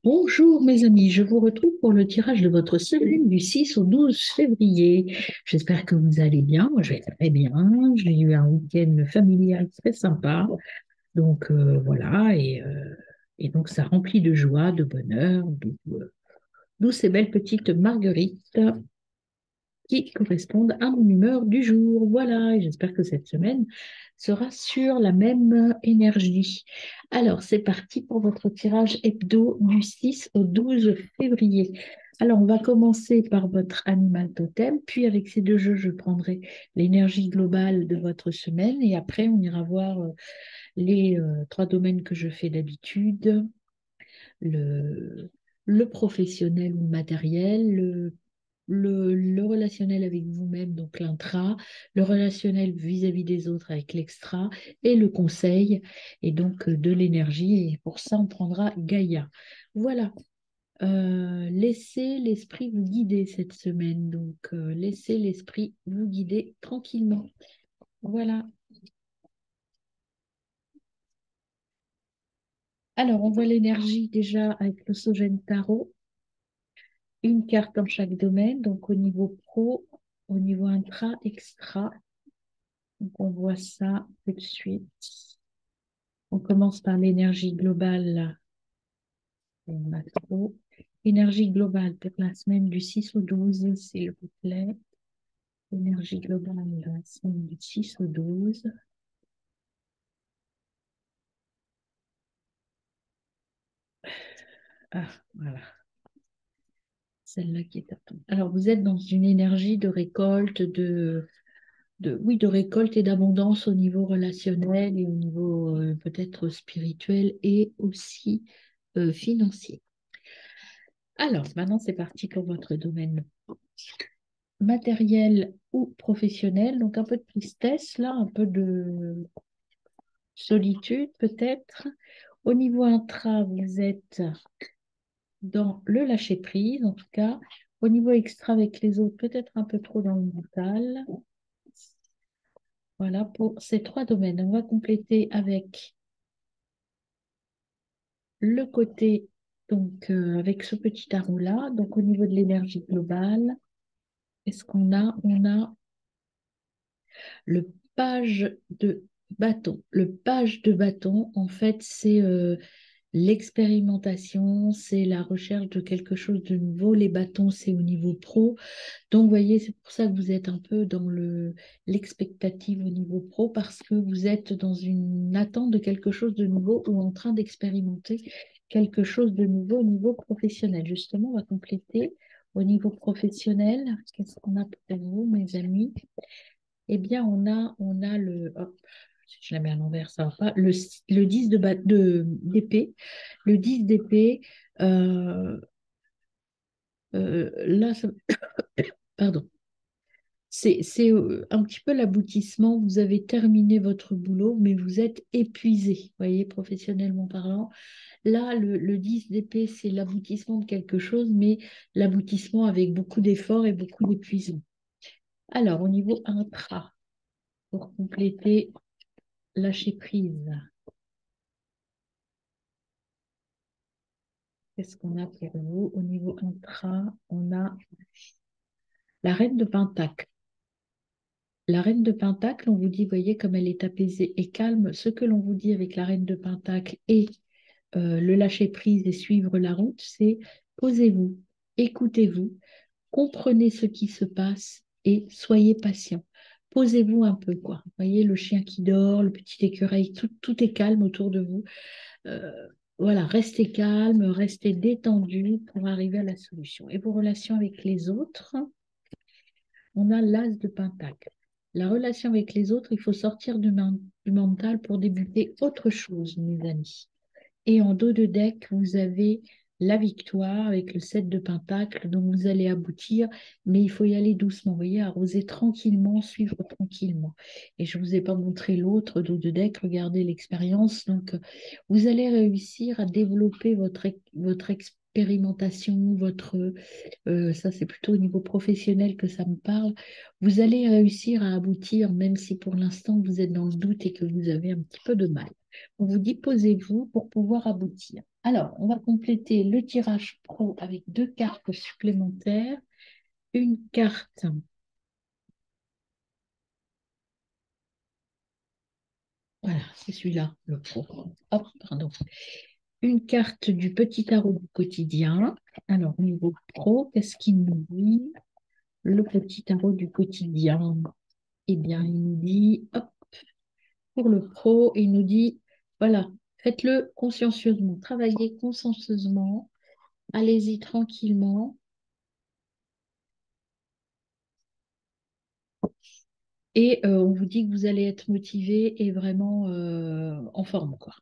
Bonjour mes amis, je vous retrouve pour le tirage de votre semaine du 6 au 12 février. J'espère que vous allez bien. Moi, je vais très bien. J'ai eu un week-end familial très sympa. Donc voilà, et donc ça remplit de joie, de bonheur, d'où ces belles petites marguerites qui correspondent à mon humeur du jour. Voilà, et j'espère que cette semaine sera sur la même énergie. Alors, c'est parti pour votre tirage hebdo du 6 au 12 février. Alors, on va commencer par votre animal totem, puis avec ces deux jeux, je prendrai l'énergie globale de votre semaine et après, on ira voir les trois domaines que je fais d'habitude, le, le professionnel ou le matériel, le relationnel avec vous-même, donc l'intra, le relationnel vis-à-vis des autres avec l'extra, et le conseil, et donc de l'énergie. Et pour ça, on prendra Gaïa. Voilà. Laissez l'esprit vous guider cette semaine. Donc, laissez l'esprit vous guider tranquillement. Voilà. Alors, on voit l'énergie déjà avec le Sogène Tarot. Une carte dans chaque domaine, donc au niveau pro, au niveau intra, extra. Donc on voit ça tout de suite. On commence par l'énergie globale. On a trop. Énergie globale pour la semaine du 6 au 12, s'il vous plaît. Énergie globale de la semaine du 6 au 12. Ah, voilà. Celle-là qui est à tomber. Alors, vous êtes dans une énergie de récolte, oui, de récolte et d'abondance au niveau relationnel et au niveau peut-être spirituel et aussi financier. Alors, maintenant, c'est parti pour votre domaine matériel ou professionnel. Donc, un peu de tristesse, là, un peu de solitude, peut-être. Au niveau intra, vous êtes dans le lâcher-prise, en tout cas. Au niveau extra avec les autres, peut-être un peu trop dans le mental. Voilà pour ces trois domaines. On va compléter avec le côté, donc avec ce petit tarot-là. Donc, au niveau de l'énergie globale, qu'est-ce qu'on a? On a le page de bâton. Le page de bâton, en fait, c'est l'expérimentation, c'est la recherche de quelque chose de nouveau. Les bâtons, c'est au niveau pro. Donc, vous voyez, c'est pour ça que vous êtes un peu dans l'expectative au niveau pro, parce que vous êtes dans une attente de quelque chose de nouveau ou en train d'expérimenter quelque chose de nouveau au niveau professionnel. Justement, on va compléter au niveau professionnel. Qu'est-ce qu'on a pour vous, mes amis? Eh bien, on a hop, si je la mets à l'envers, ça va pas. Le 10 d'épée. Le 10 d'épée, euh, là, pardon. C'est un petit peu l'aboutissement. Vous avez terminé votre boulot, mais vous êtes épuisé, vous voyez, professionnellement parlant. Là, le 10 d'épée, c'est l'aboutissement de quelque chose, mais l'aboutissement avec beaucoup d'efforts et beaucoup d'épuisement. Alors, au niveau intra, pour compléter, lâcher prise. Qu'est-ce qu'on a pour vous? Au niveau intra, on a la reine de Pentacle. La reine de Pentacle, on vous dit, voyez comme elle est apaisée et calme. Ce que l'on vous dit avec la reine de Pentacle et le lâcher prise et suivre la route, c'est posez-vous, écoutez-vous, comprenez ce qui se passe et soyez patient. Posez-vous un peu, quoi. Vous voyez le chien qui dort, le petit écureuil, tout est calme autour de vous. Euh, voilà, restez calme, restez détendu pour arriver à la solution. Et vos relations avec les autres, on a l'as de Pentacle. La relation avec les autres, il faut sortir du mental pour débuter autre chose, mes amis. Et en dos de deck, vous avez la victoire avec le 7 de Pentacle, donc vous allez aboutir, mais il faut y aller doucement, vous voyez, arroser tranquillement, suivre tranquillement. Et je ne vous ai pas montré l'autre dos de deck, regardez l'expérience. Donc, vous allez réussir à développer votre expérimentation, ça c'est plutôt au niveau professionnel que ça me parle. Vous allez réussir à aboutir, même si pour l'instant vous êtes dans le doute et que vous avez un petit peu de mal. On vous dit posez-vous pour pouvoir aboutir. Alors, on va compléter le tirage pro avec deux cartes supplémentaires. Une carte, voilà, c'est celui-là, le pro. Hop, pardon. Une carte du petit tarot du quotidien. Alors, au niveau pro, qu'est-ce qu'il nous dit? Le petit tarot du quotidien. Eh bien, il nous dit, hop, pour le pro, il nous dit, voilà, faites-le consciencieusement, travaillez consciencieusement, allez-y tranquillement. Et on vous dit que vous allez être motivé et vraiment en forme, quoi.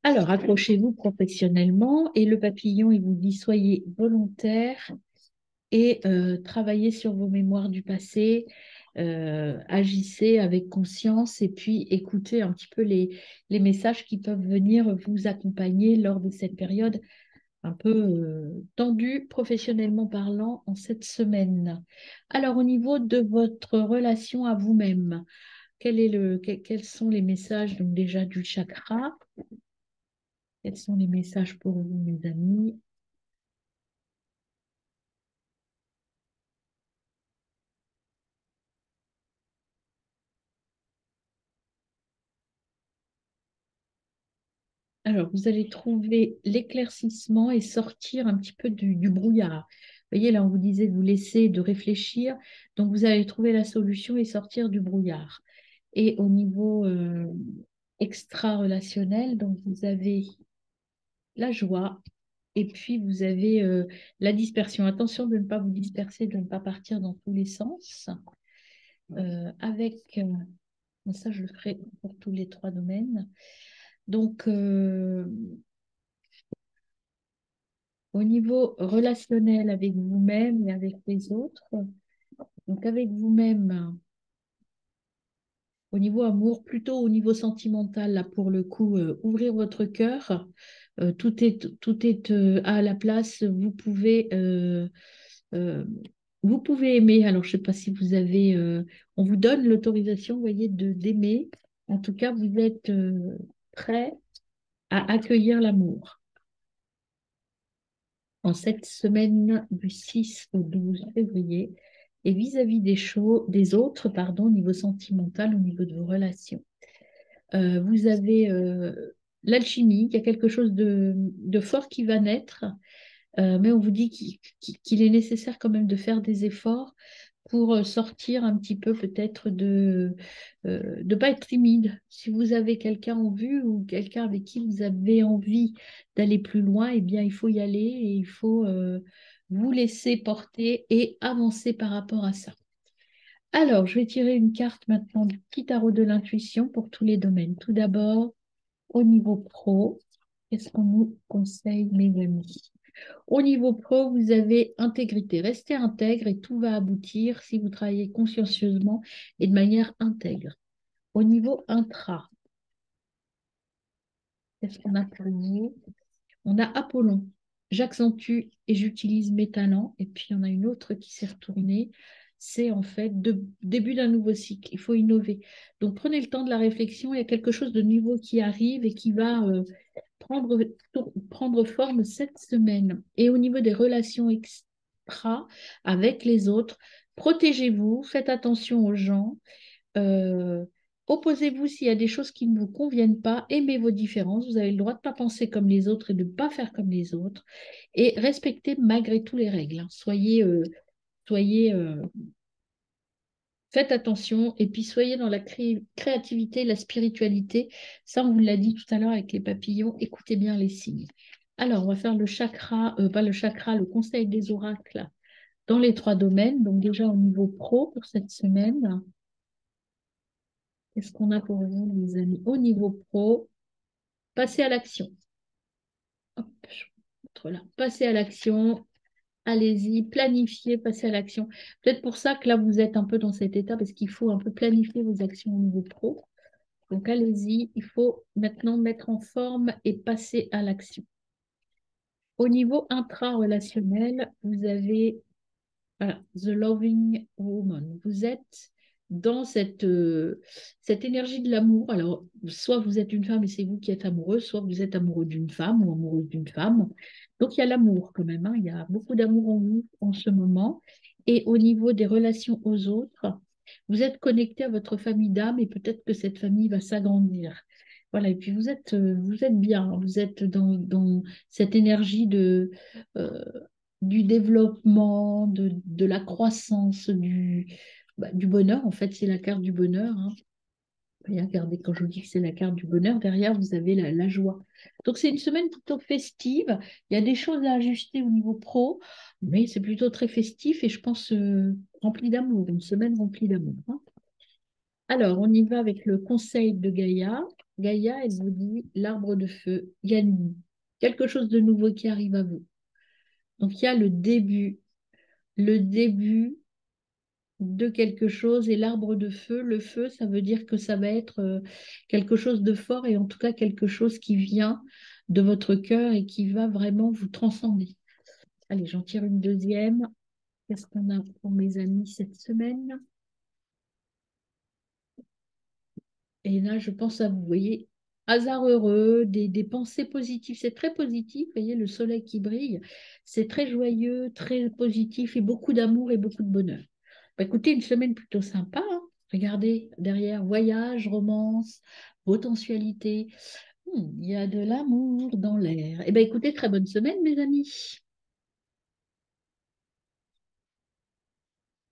Alors, accrochez-vous professionnellement et le papillon, il vous dit soyez volontaire et travaillez sur vos mémoires du passé, agissez avec conscience et puis écoutez un petit peu les messages qui peuvent venir vous accompagner lors de cette période un peu tendue professionnellement parlant en cette semaine. Alors, au niveau de votre relation à vous-même, quels sont les messages donc déjà du chakra? Quels sont les messages pour vous, mes amis? Alors, vous allez trouver l'éclaircissement et sortir un petit peu du brouillard. Vous voyez, là, on vous disait de vous laisser, de réfléchir. Donc, vous allez trouver la solution et sortir du brouillard. Et au niveau extra-relationnel, donc vous avez la joie et puis vous avez la dispersion. Attention de ne pas vous disperser, de ne pas partir dans tous les sens. Ça, je le ferai pour tous les trois domaines. Donc, au niveau relationnel avec vous-même et avec les autres, donc avec vous-même, au niveau amour, plutôt au niveau sentimental, là pour le coup, ouvrir votre cœur, tout est à la place, euh, vous pouvez aimer. Alors, je ne sais pas si vous avez, on vous donne l'autorisation, vous voyez, d'aimer. En tout cas, vous êtes prêt à accueillir l'amour. En cette semaine du 6 au 12 février et vis-à-vis des autres, pardon, au niveau sentimental, au niveau de vos relations. Vous avez l'alchimie, il y a quelque chose de fort qui va naître, mais on vous dit qu'il est nécessaire quand même de faire des efforts pour sortir un petit peu peut-être de ne pas être timide. Si vous avez quelqu'un en vue ou quelqu'un avec qui vous avez envie d'aller plus loin, eh bien, il faut y aller et il faut vous laisser porter et avancer par rapport à ça. Alors, je vais tirer une carte maintenant du petit tarot de l'intuition pour tous les domaines. Tout d'abord, au niveau pro, qu'est-ce qu'on nous conseille, mes amis? Au niveau pro, vous avez intégrité. Restez intègre et tout va aboutir si vous travaillez consciencieusement et de manière intègre. Au niveau intra, qu'est-ce qu'on a pour vous? On a Apollon. J'accentue et j'utilise mes talents. Et puis, il y en a une autre qui s'est retournée. C'est en fait de début d'un nouveau cycle. Il faut innover. Donc, prenez le temps de la réflexion. Il y a quelque chose de nouveau qui arrive et qui va prendre, prendre forme cette semaine. Et au niveau des relations extra avec les autres, protégez-vous, faites attention aux gens. euh, Opposez-vous s'il y a des choses qui ne vous conviennent pas, aimez vos différences, vous avez le droit de ne pas penser comme les autres et de ne pas faire comme les autres, et respectez malgré tout les règles, hein. Soyez faites attention, et puis soyez dans la créativité, la spiritualité. Ça, on vous l'a dit tout à l'heure avec les papillons, écoutez bien les signes. Alors, on va faire le chakra, pas le chakra, le conseil des oracles dans les trois domaines. Donc déjà au niveau pro pour cette semaine. Qu'est-ce qu'on a pour vous, les amis? Au niveau pro, passez à l'action. Hop, je montre là. Passez à l'action. Allez-y, planifiez, passez à l'action. Peut-être pour ça que là, vous êtes un peu dans cet état, parce qu'il faut un peu planifier vos actions au niveau pro. Donc, allez-y, il faut maintenant mettre en forme et passer à l'action. Au niveau intra-relationnel, vous avez voilà, The Loving Woman. Vous êtes dans cette énergie de l'amour. Alors, soit vous êtes une femme et c'est vous qui êtes amoureuse, soit vous êtes amoureux d'une femme ou amoureuse d'une femme. Donc, il y a l'amour quand même, hein. Il y a beaucoup d'amour en vous en ce moment. Et au niveau des relations aux autres, vous êtes connecté à votre famille d'âme et peut-être que cette famille va s'agrandir. Voilà, et puis vous êtes bien, hein. Vous êtes dans cette énergie euh, du développement, de la croissance, du bonheur. En fait, c'est la carte du bonheur, hein. Et regardez, quand je vous dis que c'est la carte du bonheur, derrière, vous avez la joie. Donc, c'est une semaine plutôt festive. Il y a des choses à ajuster au niveau pro, mais c'est plutôt très festif et je pense rempli d'amour, une semaine remplie d'amour, hein. Alors, on y va avec le conseil de Gaïa. Gaïa, elle vous dit l'arbre de feu. Il y a quelque chose de nouveau qui arrive à vous. Donc, il y a le début de quelque chose et l'arbre de feu. Le feu, ça veut dire que ça va être quelque chose de fort et en tout cas quelque chose qui vient de votre cœur et qui va vraiment vous transcender. Allez, j'en tire une deuxième. Qu'est-ce qu'on a pour mes amis cette semaine? Et là, je pense à vous, voyez, hasard heureux, des pensées positives. C'est très positif, vous voyez, le soleil qui brille. C'est très joyeux, très positif et beaucoup d'amour et beaucoup de bonheur. Bah, écoutez, une semaine plutôt sympa, hein. Regardez, derrière, voyage, romance, potentialité. Il y a de l'amour dans l'air. Eh bien, écoutez, très bonne semaine, mes amis.